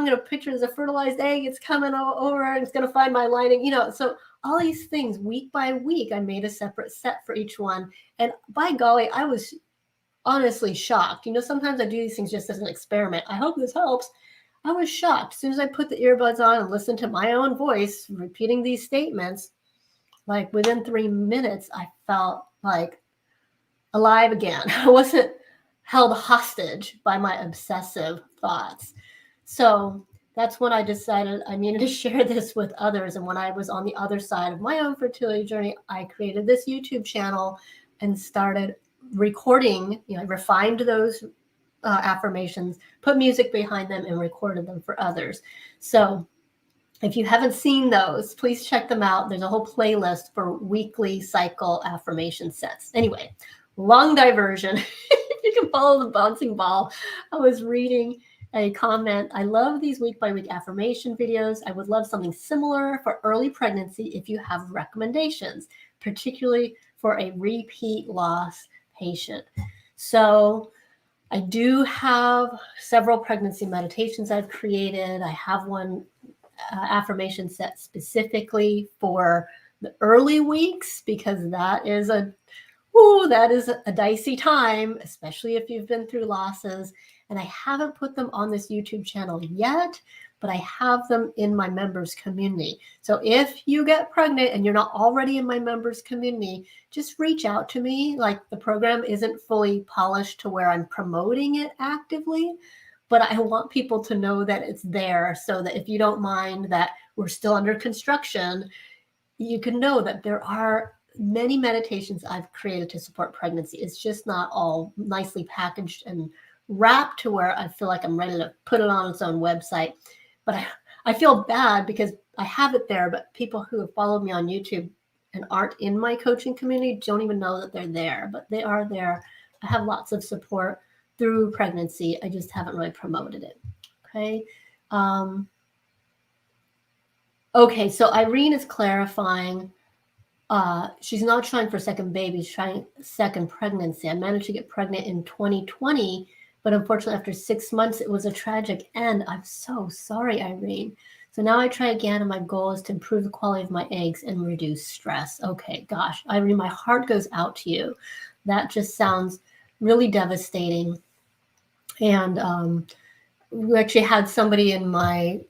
going to picture as a fertilized egg. It's coming over and it's going to find my lining, so all these things week by week, I made a separate set for each one. And by golly, I was honestly shocked. Sometimes I do these things just as an experiment. I hope this helps. I was shocked. As soon as I put the earbuds on and listened to my own voice repeating these statements, like within 3 minutes, I felt like alive again. I wasn't held hostage by my obsessive thoughts. So that's when I decided I needed to share this with others. And when I was on the other side of my own fertility journey, I created this YouTube channel and started recording, I refined those affirmations, put music behind them, and recorded them for others. So if you haven't seen those, please check them out. There's a whole playlist for weekly cycle affirmation sets. Anyway, long diversion. If you can follow the bouncing ball, I was reading a comment. I love these week-by-week affirmation videos. I would love something similar for early pregnancy if you have recommendations, particularly for a repeat loss patient. So I do have several pregnancy meditations I've created. I have one affirmation set specifically for the early weeks because that is a dicey time, especially if you've been through losses. And I haven't put them on this YouTube channel yet, but I have them in my members community. So if you get pregnant and you're not already in my members community, just reach out to me. Like, the program isn't fully polished to where I'm promoting it actively, but I want people to know that it's there, so that if you don't mind that we're still under construction, you can know that there are many meditations I've created to support pregnancy. It's just not all nicely packaged and wrapped to where I feel like I'm ready to put it on its own website. But I feel bad because I have it there, but people who have followed me on YouTube and aren't in my coaching community don't even know that they're there, but they are there. I have lots of support through pregnancy. I just haven't really promoted it. Okay. Okay, so Irene is clarifying. She's not trying for second baby, she's trying second pregnancy. I managed to get pregnant in 2020, but unfortunately after 6 months, it was a tragic end. I'm so sorry, Irene. So now I try again, and my goal is to improve the quality of my eggs and reduce stress. Okay, gosh, Irene, my heart goes out to you. That just sounds really devastating. And we actually had somebody in my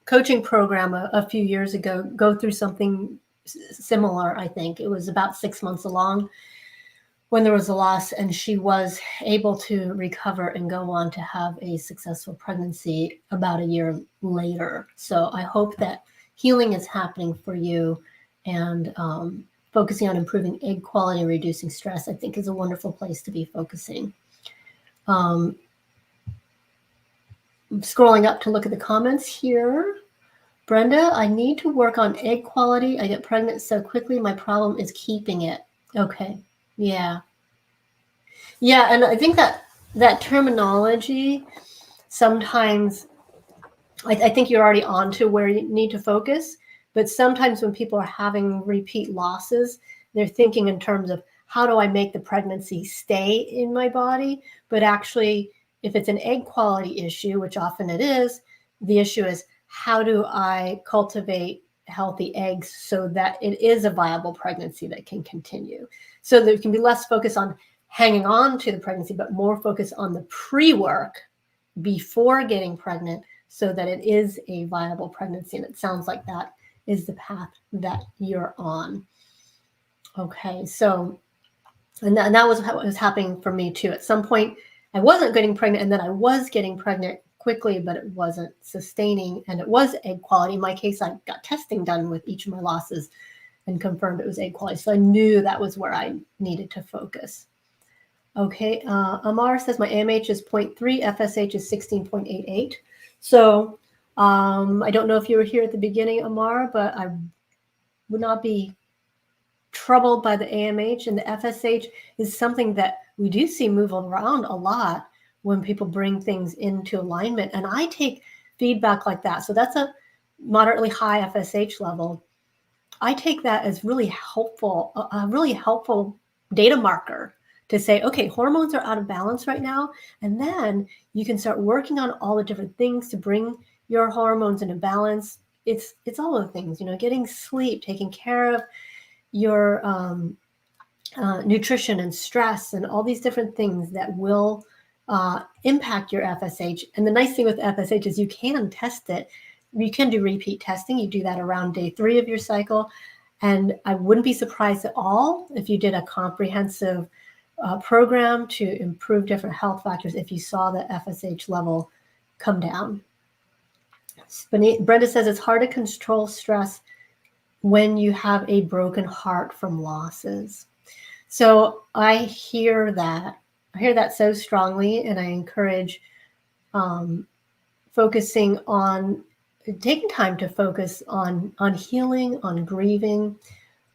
coaching program a few years ago go through something similar. I think it was about 6 months along when there was a loss, and she was able to recover and go on to have a successful pregnancy about a year later. So I hope that healing is happening for you, and focusing on improving egg quality and reducing stress, I think, is a wonderful place to be focusing. Scrolling up to look at the comments here. Brenda, I need to work on egg quality. I get pregnant so quickly. My problem is keeping it. Okay. Yeah. Yeah. And I think that terminology sometimes, I think you're already on to where you need to focus. But sometimes when people are having repeat losses, they're thinking in terms of how do I make the pregnancy stay in my body? But actually, if it's an egg quality issue, which often it is, the issue is how do I cultivate healthy eggs so that it is a viable pregnancy that can continue? So there can be less focus on hanging on to the pregnancy, but more focus on the pre-work before getting pregnant so that it is a viable pregnancy. And it sounds like that is the path that you're on. Okay, so, and that was what was happening for me too. At some point, I wasn't getting pregnant, and then I was getting pregnant quickly, but it wasn't sustaining, and it was egg quality. In my case, I got testing done with each of my losses and confirmed it was egg quality. So I knew that was where I needed to focus. Okay, Amar says my AMH is 0.3, FSH is 16.88. So I don't know if you were here at the beginning, Amar, but I would not be troubled by the AMH, and the FSH is something that we do see move around a lot when people bring things into alignment. And I take feedback like that. So that's a moderately high FSH level. I take that as really helpful, a really helpful data marker to say, okay, hormones are out of balance right now. And then you can start working on all the different things to bring your hormones into balance. It's all the things, getting sleep, taking care of your nutrition and stress and all these different things that will impact your FSH. And the nice thing with FSH is you can test it. You can do repeat testing. You do that around day 3 of your cycle. And I wouldn't be surprised at all if you did a comprehensive program to improve different health factors if you saw the FSH level come down. Brenda says it's hard to control stress when you have a broken heart from losses. So I hear that. I hear that so strongly, and I encourage focusing on taking time to focus on healing, on grieving.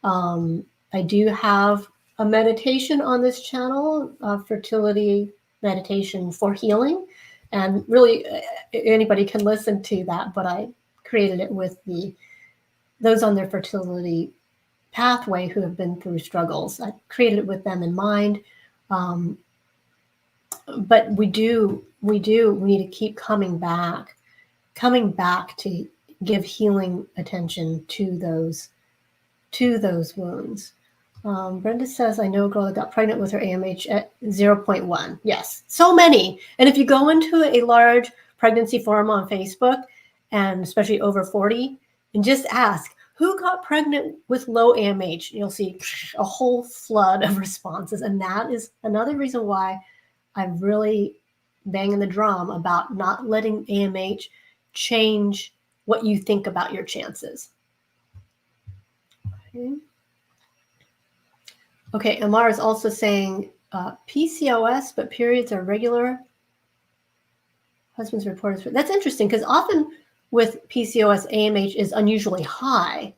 I do have a meditation on this channel, fertility meditation for healing, and really anybody can listen to that. But I created it with those on their fertility pathway who have been through struggles. I created it with them in mind. But we need to keep coming back to give healing attention to those wounds. Brenda says, I know a girl that got pregnant with her AMH at 0.1. Yes, so many. And if you go into a large pregnancy forum on Facebook, and especially over 40, and just ask, who got pregnant with low AMH? You'll see a whole flood of responses. And that is another reason why I really banging the drum about not letting AMH change what you think about your chances. Okay, Amar is also saying PCOS, but periods are regular. Husband's report is... That's interesting, because often with PCOS, AMH is unusually high.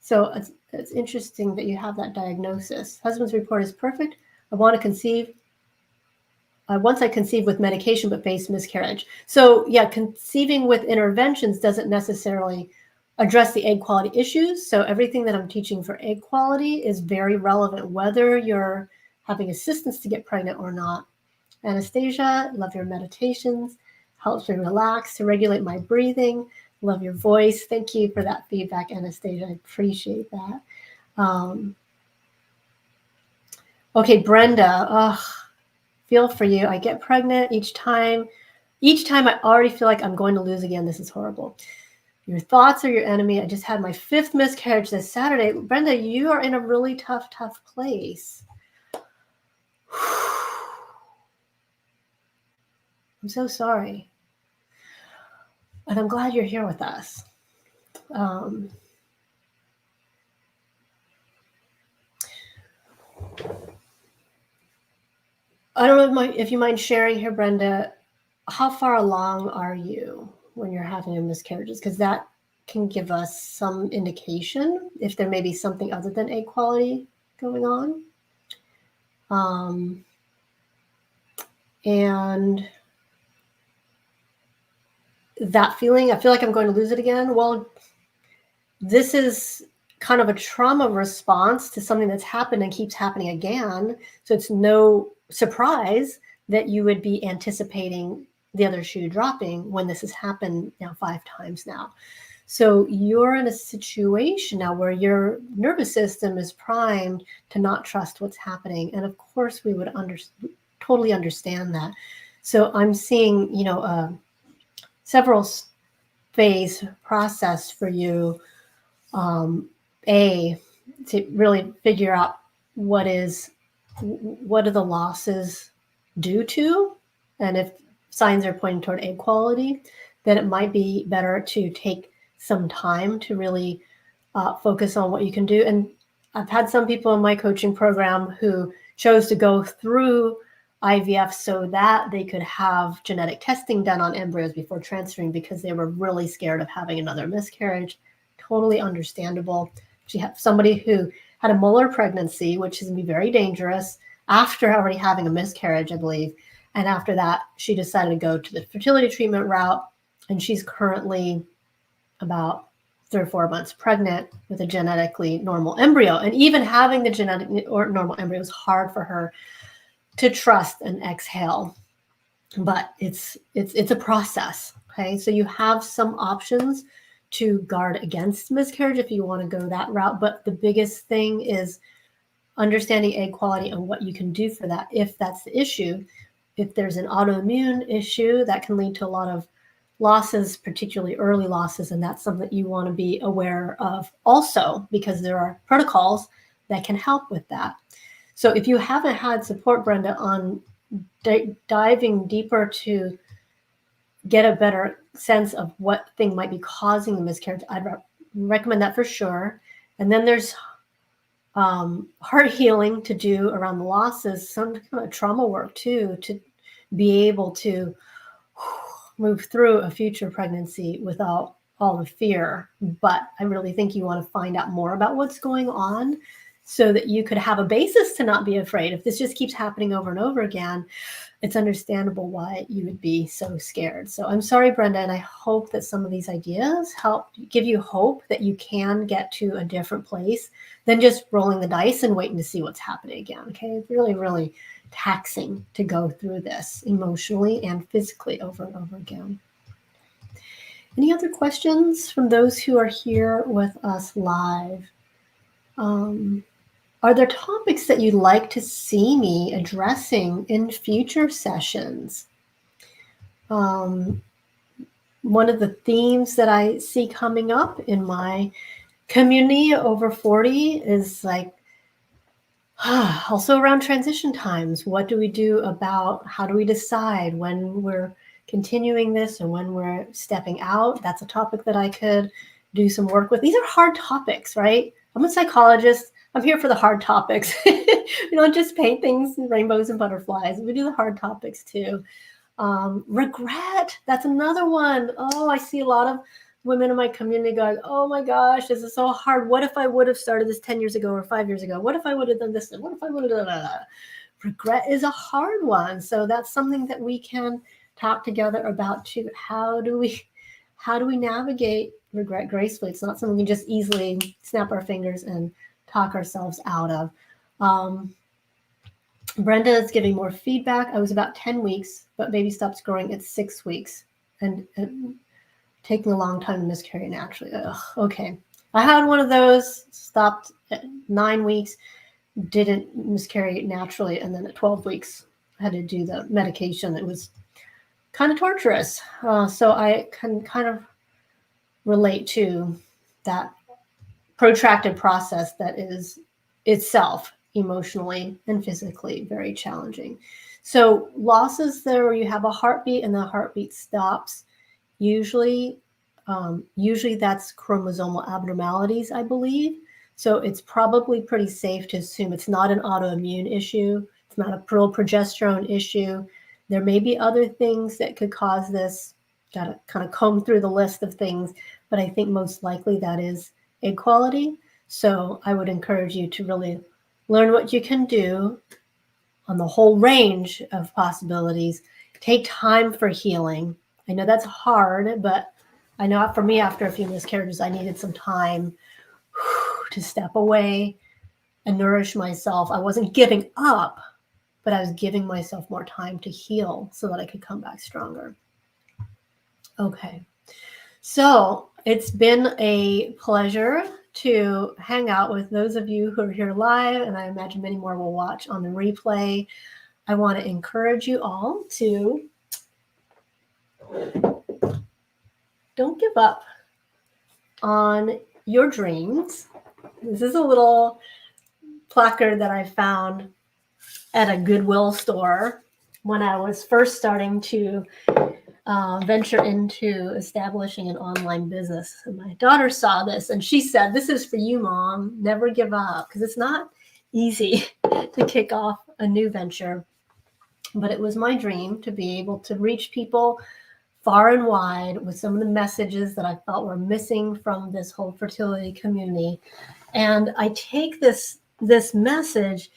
So it's interesting that you have that diagnosis. Husband's report is perfect. I want to conceive. Once I conceived with medication, but faced miscarriage. So yeah, conceiving with interventions doesn't necessarily address the egg quality issues. So everything that I'm teaching for egg quality is very relevant, whether you're having assistance to get pregnant or not. Anastasia, love your meditations. Helps me relax, to regulate my breathing. Love your voice. Thank you for that feedback, Anastasia. I appreciate that. Okay, Brenda. Feel for you. I get pregnant each time. Each time I already feel like I'm going to lose again. This is horrible. Your thoughts are your enemy. I just had my 5th miscarriage this Saturday. Brenda, you are in a really tough place. I'm so sorry. And I'm glad you're here with us. I don't know if you mind sharing here, Brenda, how far along are you when you're having a miscarriages? Because that can give us some indication if there may be something other than egg quality going on. And that feeling, I feel like I'm going to lose it again. Well, this is kind of a trauma response to something that's happened and keeps happening again. So it's no surprise that you would be anticipating the other shoe dropping when this has happened now 5 times now. So you're in a situation now where your nervous system is primed to not trust what's happening. And of course we would totally understand that. So I'm seeing, several phase process for you. To really figure out what are the losses due to, and if signs are pointing toward egg quality, then it might be better to take some time to really focus on what you can do. And I've had some people in my coaching program who chose to go through IVF so that they could have genetic testing done on embryos before transferring, because they were really scared of having another miscarriage. Totally understandable. She had somebody who had a molar pregnancy, which can be very dangerous, after already having a miscarriage, I believe. And after that, she decided to go to the fertility treatment route. And she's currently about 3 or 4 months pregnant with a genetically normal embryo. And even having the genetic or normal embryo was hard for her to trust and exhale. But it's a process. Okay. So you have some options to guard against miscarriage if you want to go that route. But the biggest thing is understanding egg quality and what you can do for that if that's the issue. If there's an autoimmune issue, that can lead to a lot of losses, particularly early losses, and that's something that you want to be aware of also, because there are protocols that can help with that. So if you haven't had support, Brenda, on diving deeper to get a better sense of what thing might be causing the miscarriage, I'd recommend that for sure. And then there's heart healing to do around the losses, some kind of trauma work too, to be able to move through a future pregnancy without all the fear. But I really think you want to find out more about what's going on so that you could have a basis to not be afraid. If this just keeps happening over and over again, it's understandable why you would be so scared. So I'm sorry, Brenda, and I hope that some of these ideas help give you hope that you can get to a different place than just rolling the dice and waiting to see what's happening again. Okay, it's really, really taxing to go through this emotionally and physically over and over again. Any other questions from those who are here with us live? Are there topics that you'd like to see me addressing in future sessions? One of the themes that I see coming up in my community over 40 is like Also around transition times, what do we do about, how do we decide when we're continuing this and when we're stepping out? That's a topic that I could do some work with. These are hard topics, right? I'm a psychologist. I'm here for the hard topics. We don't just paint things in rainbows and butterflies. We do the hard topics too. Regret, that's another one. Oh, I see a lot of women in my community going, oh my gosh, this is so hard. What if I would have started this 10 years ago or 5 years ago? What if I would have done this? What if I would have done that? Regret is a hard one. So that's something that we can talk together about too. How do we navigate regret gracefully? It's not something we can just easily snap our fingers and talk ourselves out of. Brenda is giving more feedback. I was about 10 weeks, but baby stops growing at 6 weeks and taking a long time to miscarry naturally. Ugh, okay. I had one of those, stopped at 9 weeks, didn't miscarry naturally, and then at 12 weeks, I had to do the medication. It was kind of torturous. So I can kind of relate to that protracted process that is itself emotionally and physically very challenging. So losses there where you have a heartbeat and the heartbeat stops, usually that's chromosomal abnormalities, I believe. So it's probably pretty safe to assume it's not an autoimmune issue. It's not a progesterone issue. There may be other things that could cause this. Got to kind of comb through the list of things, but I think most likely that is egg quality. So I would encourage you to really learn what you can do on the whole range of possibilities. Take time for healing. I know that's hard, but I know for me, after a few miscarriages, I needed some time to step away and nourish myself. I wasn't giving up, but I was giving myself more time to heal so that I could come back stronger. Okay. So it's been a pleasure to hang out with those of you who are here live, and I imagine many more will watch on the replay. I want to encourage you all to don't give up on your dreams. This is a little placard that I found at a Goodwill store when I was first starting to venture into establishing an online business. And my daughter saw this and she said, "This is for you, Mom. Never give up," because it's not easy to kick off a new venture. But it was my dream to be able to reach people far and wide with some of the messages that I felt were missing from this whole fertility community. And I take this message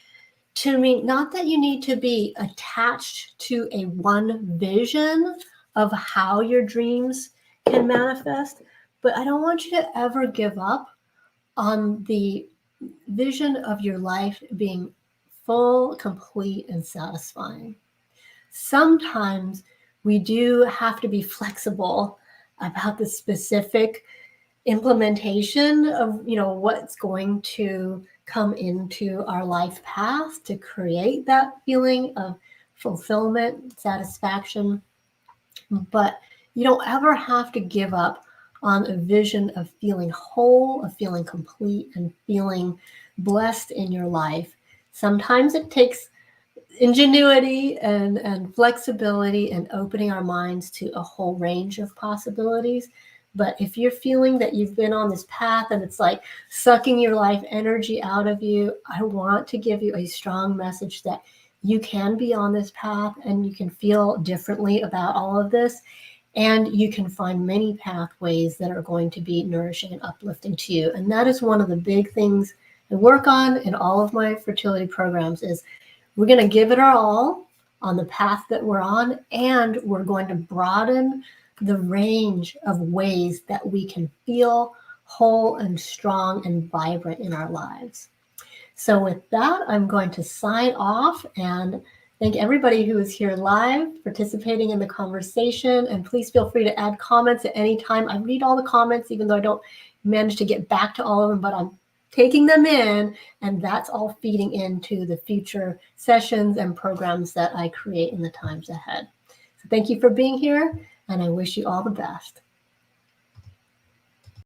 to mean not that you need to be attached to a one vision of how your dreams can manifest, but I don't want you to ever give up on the vision of your life being full, complete, and satisfying. Sometimes we do have to be flexible about the specific implementation of, what's going to come into our life path to create that feeling of fulfillment, satisfaction. But you don't ever have to give up on a vision of feeling whole, of feeling complete, and feeling blessed in your life. Sometimes it takes ingenuity and flexibility and opening our minds to a whole range of possibilities. But if you're feeling that you've been on this path and it's like sucking your life energy out of you, I want to give you a strong message that you can be on this path and you can feel differently about all of this. And you can find many pathways that are going to be nourishing and uplifting to you. And that is one of the big things I work on in all of my fertility programs is we're going to give it our all on the path that we're on, and we're going to broaden the range of ways that we can feel whole and strong and vibrant in our lives. So with that, I'm going to sign off and thank everybody who is here live participating in the conversation. And please feel free to add comments at any time. I read all the comments, even though I don't manage to get back to all of them, but I'm taking them in, and that's all feeding into the future sessions and programs that I create in the times ahead. So thank you for being here, and I wish you all the best.